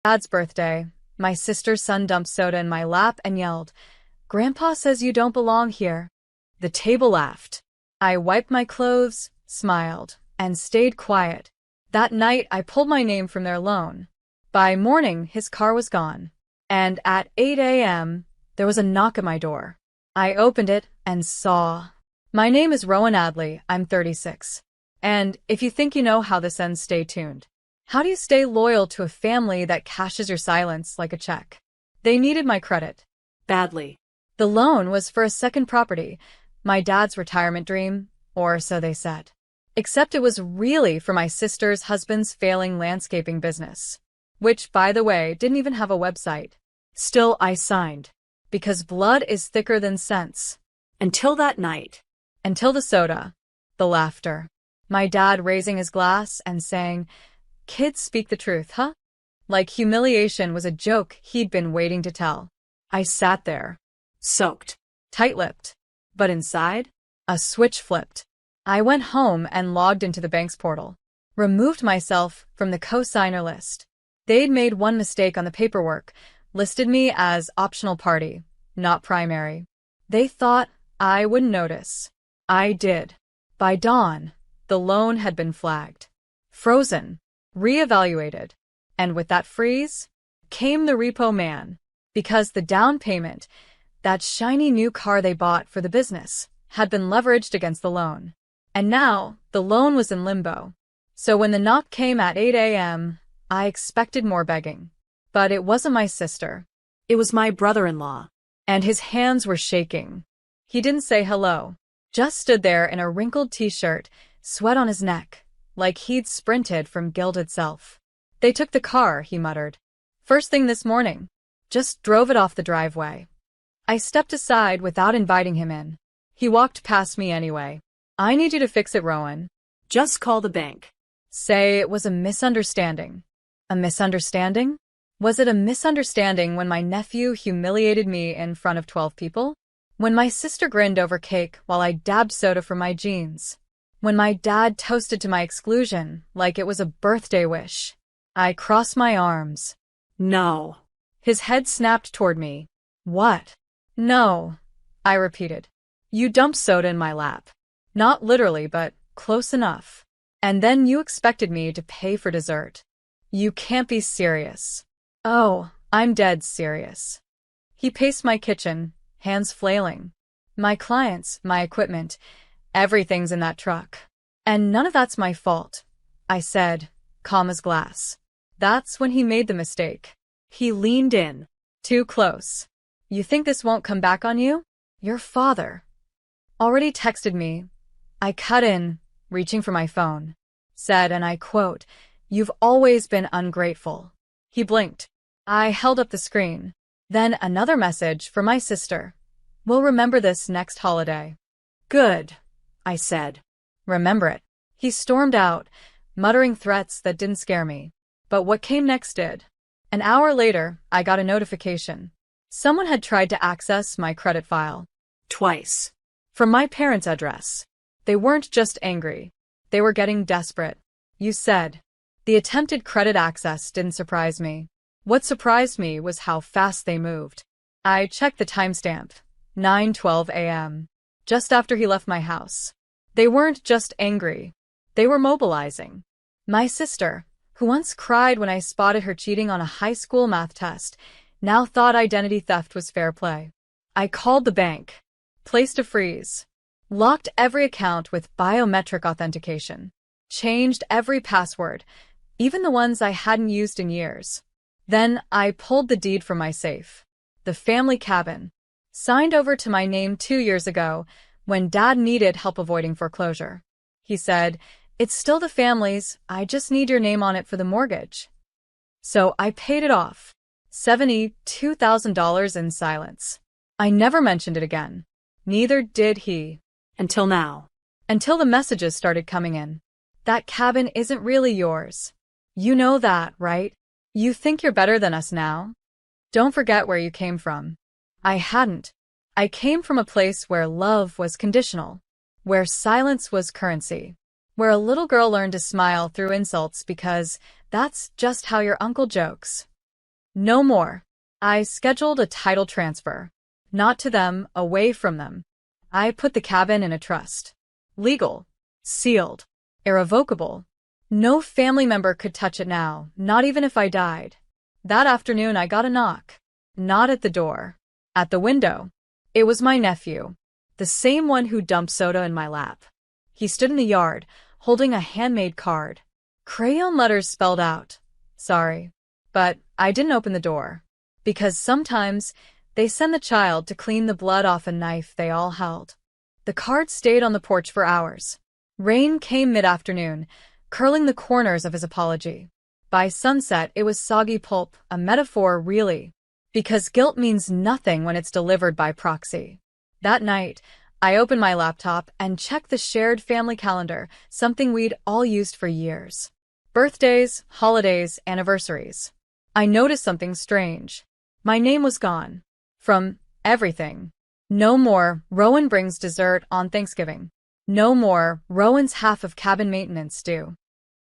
Dad's birthday. My sister's son dumped soda in my lap and yelled, "Grandpa says you don't belong here." The table laughed. I wiped my clothes, smiled, and stayed quiet. That night, I pulled my name from their loan. By morning, his car was gone. And at 8 a.m., there was a knock at my door. I opened it and saw, "My name is Rowan Adley, I'm 36. And if you think you know how this ends, stay tuned. How do you stay loyal to a family that cashes your silence like a check?" They needed my credit. Badly. The loan was for a second property, my dad's retirement dream, or so they said. Except it was really for my sister's husband's failing landscaping business, which, by the way, didn't even have a website. Still, I signed, because blood is thicker than sense. Until that night. Until the soda, the laughter, my dad raising his glass and saying, "Kids speak the truth, huh?" Like humiliation was a joke he'd been waiting to tell. I sat there, soaked, tight-lipped. But inside, a switch flipped. I went home and logged into the bank's portal. Removed myself from the co-signer list. They'd made one mistake on the paperwork, listed me as optional party, not primary. They thought I wouldn't notice. I did. By dawn, the loan had been flagged, frozen, reevaluated. And with that freeze came the repo man. Because the down payment, that shiny new car they bought for the business, had been leveraged against the loan. And now, the loan was in limbo. So when the knock came at 8 a.m., I expected more begging. But it wasn't my sister. It was my brother-in-law. And his hands were shaking. He didn't say hello. Just stood there in a wrinkled t-shirt, sweat on his neck, like he'd sprinted from guilt itself. "They took the car," he muttered. "First thing this morning. Just drove it off the driveway." I stepped aside without inviting him in. He walked past me anyway. "I need you to fix it, Rowan. Just call the bank. Say it was a misunderstanding." A misunderstanding? Was it a misunderstanding when my nephew humiliated me in front of 12 people? When my sister grinned over cake while I dabbed soda from my jeans? When my dad toasted to my exclusion like it was a birthday wish? I crossed my arms. "No." His head snapped toward me. "What?" "No," I repeated. "You dumped soda in my lap. Not literally, but close enough. And then you expected me to pay for dessert. You can't be serious." "Oh, I'm dead serious." He paced my kitchen, hands flailing. "My clients, my equipment, everything's in that truck. And none of that's my fault," I said, calm as glass. That's when he made the mistake. He leaned in. Too close. "You think this won't come back on you? Your father already texted me." I cut in, reaching for my phone. Said, and I quote, "You've always been ungrateful." He blinked. I held up the screen. Then another message for my sister. "We'll remember this next holiday." "Good," I said. "Remember it." He stormed out, muttering threats that didn't scare me. But what came next did. An hour later, I got a notification. Someone had tried to access my credit file. Twice. From my parents' address. They weren't just angry. They were getting desperate. "You said." The attempted credit access didn't surprise me. What surprised me was how fast they moved. I checked the timestamp. 9:12 a.m. Just after he left my house. They weren't just angry. They were mobilizing. My sister, who once cried when I spotted her cheating on a high school math test, now thought identity theft was fair play. I called the bank. Placed a freeze. Locked every account with biometric authentication. Changed every password, even the ones I hadn't used in years. Then I pulled the deed from my safe. The family cabin. Signed over to my name 2 years ago when Dad needed help avoiding foreclosure. He said, "It's still the family's, I just need your name on it for the mortgage." So I paid it off. $72,000 in silence. I never mentioned it again. Neither did he. Until now. Until the messages started coming in. "That cabin isn't really yours. You know that, right? You think you're better than us now? Don't forget where you came from." I hadn't. I came from a place where love was conditional, where silence was currency, where a little girl learned to smile through insults because that's just how your uncle jokes. No more. I scheduled a title transfer. Not to them, away from them. I put the cabin in a trust. Legal. Sealed. Irrevocable. No family member could touch it now, not even if I died. That afternoon I got a knock. Not at the door. At the window. It was my nephew. The same one who dumped soda in my lap. He stood in the yard, holding a handmade card. Crayon letters spelled out, "Sorry." But I didn't open the door. Because sometimes they send the child to clean the blood off a knife they all held. The card stayed on the porch for hours. Rain came mid-afternoon, curling the corners of his apology. By sunset, it was soggy pulp, a metaphor really. Because guilt means nothing when it's delivered by proxy. That night, I opened my laptop and checked the shared family calendar, something we'd all used for years. Birthdays, holidays, anniversaries. I noticed something strange. My name was gone. From everything. No more, Rowan brings dessert on Thanksgiving. No more, Rowan's half of cabin maintenance due.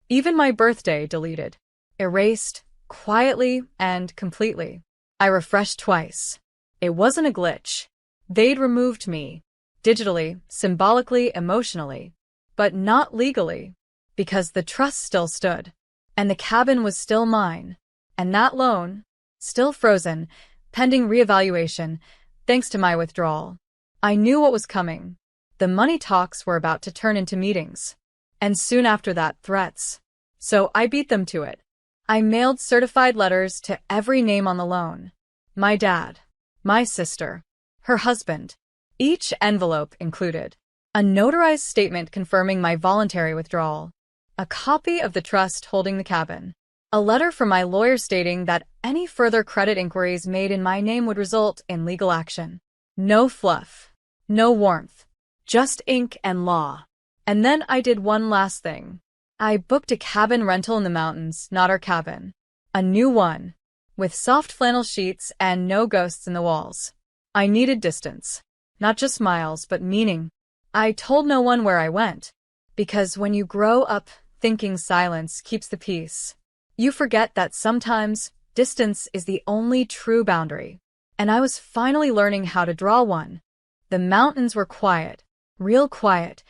Even my birthday deleted. Erased, quietly and completely. I refreshed twice. It wasn't a glitch. They'd removed me. Digitally, symbolically, emotionally. But not legally. Because the trust still stood. And the cabin was still mine. And that loan, still frozen, pending reevaluation, thanks to my withdrawal. I knew what was coming. The money talks were about to turn into meetings. And soon after that, threats. So I beat them to it. I mailed certified letters to every name on the loan. My dad. My sister. Her husband. Each envelope included a notarized statement confirming my voluntary withdrawal, a copy of the trust holding the cabin, a letter from my lawyer stating that any further credit inquiries made in my name would result in legal action. No fluff. No warmth. Just ink and law. And then I did one last thing. I booked a cabin rental in the mountains, not our cabin. A new one. With soft flannel sheets and no ghosts in the walls. I needed distance. Not just miles, but meaning. I told no one where I went. Because when you grow up thinking silence keeps the peace, you forget that sometimes distance is the only true boundary. And I was finally learning how to draw one. The mountains were quiet. Real quiet.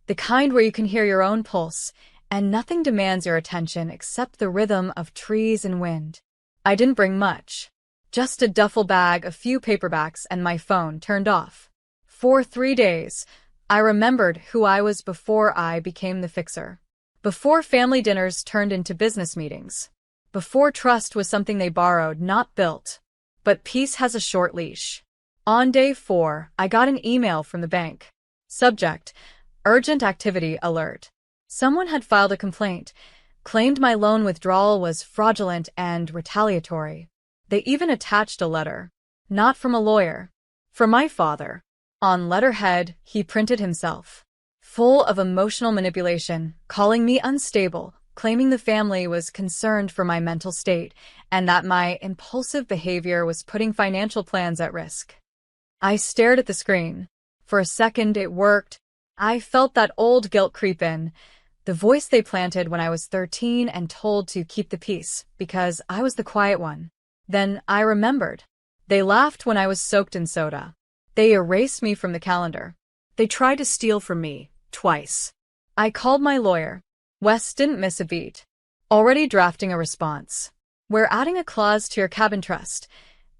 The kind where you can hear your own pulse, and nothing demands your attention except the rhythm of trees and wind. I didn't bring much. Just a duffel bag, a few paperbacks, and my phone turned off. For 3 days, I remembered who I was before I became the fixer. Before family dinners turned into business meetings. Before trust was something they borrowed, not built. But peace has a short leash. On day 4, I got an email from the bank. Subject: Urgent Activity Alert. Someone had filed a complaint, claimed my loan withdrawal was fraudulent and retaliatory. They even attached a letter. Not from a lawyer. From my father. On letterhead, he printed himself. Full of emotional manipulation, calling me unstable, claiming the family was concerned for my mental state, and that my impulsive behavior was putting financial plans at risk. I stared at the screen. For a second, it worked. I felt that old guilt creep in. The voice they planted when I was 13 and told to keep the peace, because I was the quiet one. Then I remembered. They laughed when I was soaked in soda. They erased me from the calendar. They tried to steal from me, twice. I called my lawyer. Wes didn't miss a beat. Already drafting a response. We're adding a clause to your cabin trust.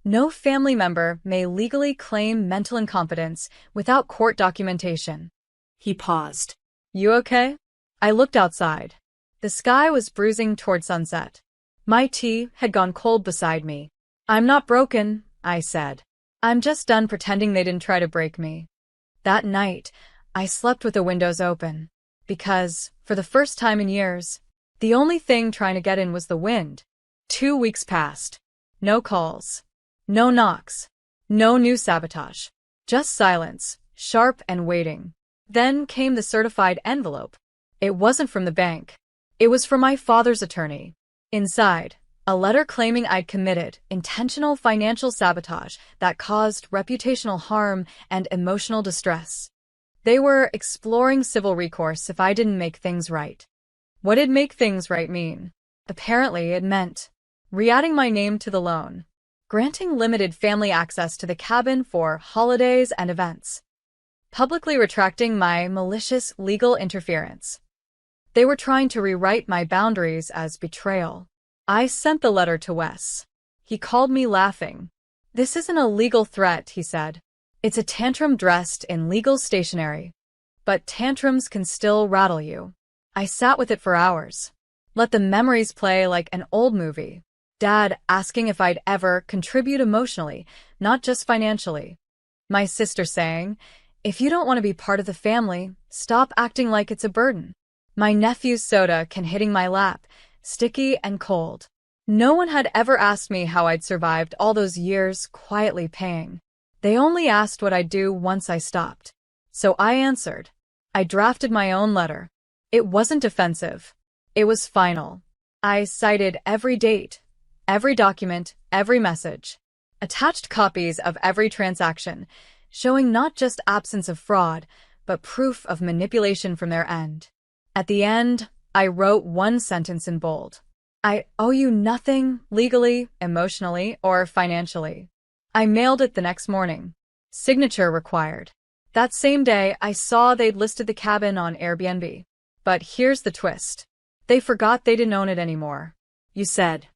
No family member may legally claim mental incompetence without court documentation. He paused. You okay? I looked outside. The sky was bruising toward sunset. My tea had gone cold beside me. I'm not broken, I said. I'm just done pretending they didn't try to break me. That night, I slept with the windows open. Because, for the first time in years, the only thing trying to get in was the wind. 2 weeks passed. No calls. No knocks. No new sabotage. Just silence, sharp and waiting. Then came the certified envelope. It wasn't from the bank. It was from my father's attorney. Inside, a letter claiming I'd committed intentional financial sabotage that caused reputational harm and emotional distress. They were exploring civil recourse if I didn't make things right. What did make things right mean? Apparently it meant re-adding my name to the loan, granting limited family access to the cabin for holidays and events, publicly retracting my malicious legal interference. They were trying to rewrite my boundaries as betrayal. I sent the letter to Wes. He called me laughing. "This isn't a legal threat," he said. "It's a tantrum dressed in legal stationery. But tantrums can still rattle you." I sat with it for hours. Let the memories play like an old movie. Dad asking if I'd ever contribute emotionally, not just financially. My sister saying, "If you don't want to be part of the family, stop acting like it's a burden." My nephew's soda can hitting my lap, sticky and cold. No one had ever asked me how I'd survived all those years quietly paying. They only asked what I'd do once I stopped. So I answered. I drafted my own letter. It wasn't defensive. It was final. I cited every date, every document, every message. Attached copies of every transaction, showing not just absence of fraud, but proof of manipulation from their end. At the end, I wrote one sentence in bold. I owe you nothing legally, emotionally, or financially. I mailed it the next morning. Signature required. That same day, I saw they'd listed the cabin on Airbnb. But here's the twist. They forgot they didn't own it anymore. You said.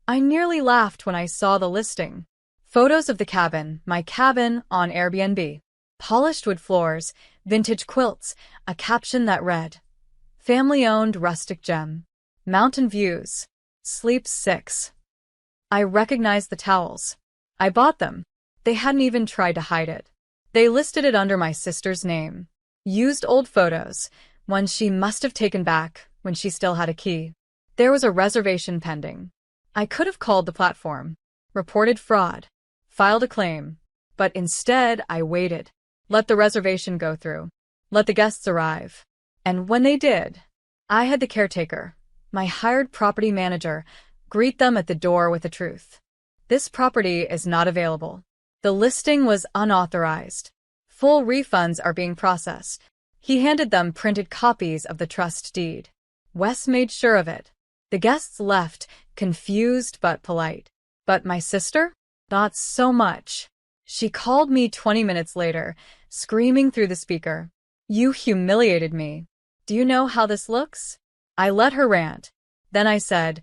I nearly laughed when I saw the listing. Photos of the cabin, my cabin, on Airbnb. Polished wood floors, vintage quilts, a caption that read, "Family-owned rustic gem. Mountain views. Sleep 6. I recognized the towels. I bought them. They hadn't even tried to hide it. They listed it under my sister's name. Used old photos, ones she must have taken back when she still had a key. There was a reservation pending. I could have called the platform, reported fraud, filed a claim, but instead I waited. Let the reservation go through. Let the guests arrive. And when they did, I had the caretaker, my hired property manager, greet them at the door with the truth. This property is not available. The listing was unauthorized. Full refunds are being processed. He handed them printed copies of the trust deed. Wes made sure of it. The guests left, confused but polite. But my sister? Not so much. She called me 20 minutes later, screaming through the speaker. "You humiliated me. Do you know how this looks?" I let her rant. Then I said,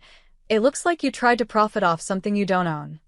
"It looks like you tried to profit off something you don't own."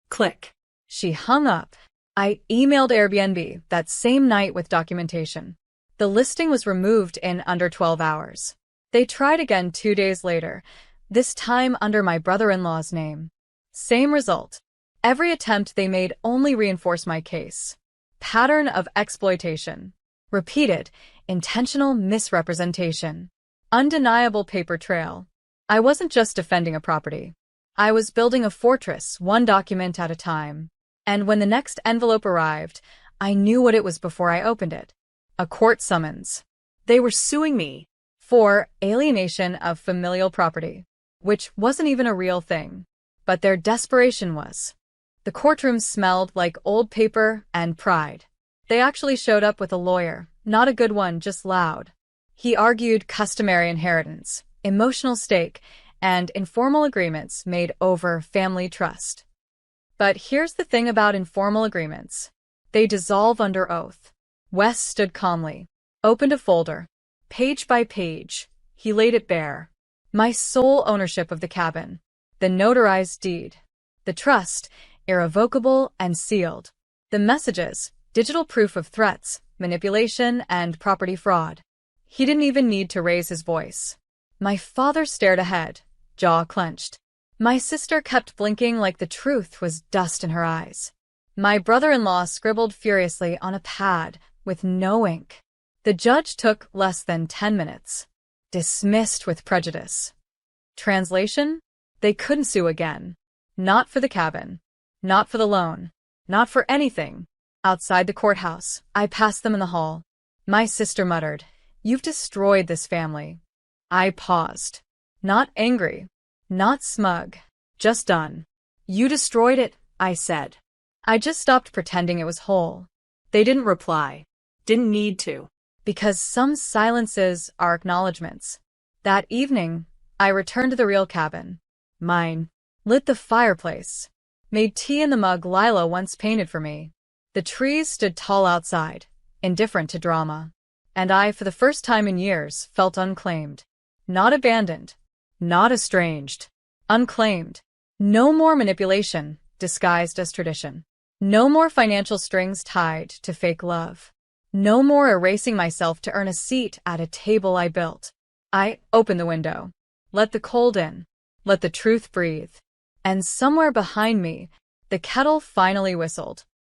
Click. She hung up. I emailed Airbnb that same night with documentation. The listing was removed in under 12 hours. They tried again 2 days later, this time under my brother-in-law's name. Same result. Every attempt they made only reinforced my case. Pattern of exploitation. Repeated, intentional misrepresentation. Undeniable paper trail. I wasn't just defending a property. I was building a fortress, one document at a time. And when the next envelope arrived, I knew what it was before I opened it. A court summons. They were suing me for alienation of familial property, which wasn't even a real thing. But their desperation was. The courtroom smelled like old paper and pride. They actually showed up with a lawyer, not a good one, just loud. He argued customary inheritance, emotional stake, and informal agreements made over family trust. But here's the thing about informal agreements. They dissolve under oath. Wes stood calmly, opened a folder. Page by page, he laid it bare. My sole ownership of the cabin. The notarized deed. The trust, irrevocable and sealed. The messages, digital proof of threats, manipulation, and property fraud. He didn't even need to raise his voice. My father stared ahead, jaw clenched. My sister kept blinking like the truth was dust in her eyes. My brother-in-law scribbled furiously on a pad with no ink. The judge took less than 10 minutes. Dismissed with prejudice. Translation? They couldn't sue again. Not for the cabin. Not for the loan. Not for anything. Outside the courthouse, I passed them in the hall. My sister muttered, "You've destroyed this family." I paused. Not angry. Not smug. Just done. "You destroyed it," I said. I just stopped pretending it was whole. They didn't reply. Didn't need to. Because some silences are acknowledgments. That evening, I returned to the real cabin. Mine. Lit the fireplace. Made tea in the mug Lila once painted for me. The trees stood tall outside, indifferent to drama. And I, for the first time in years, felt unclaimed. Not abandoned. Not estranged. Unclaimed. No more manipulation, disguised as tradition. No more financial strings tied to fake love. No more erasing myself to earn a seat at a table I built. I opened the window. Let the cold in. Let the truth breathe. And somewhere behind me, the kettle finally whistled.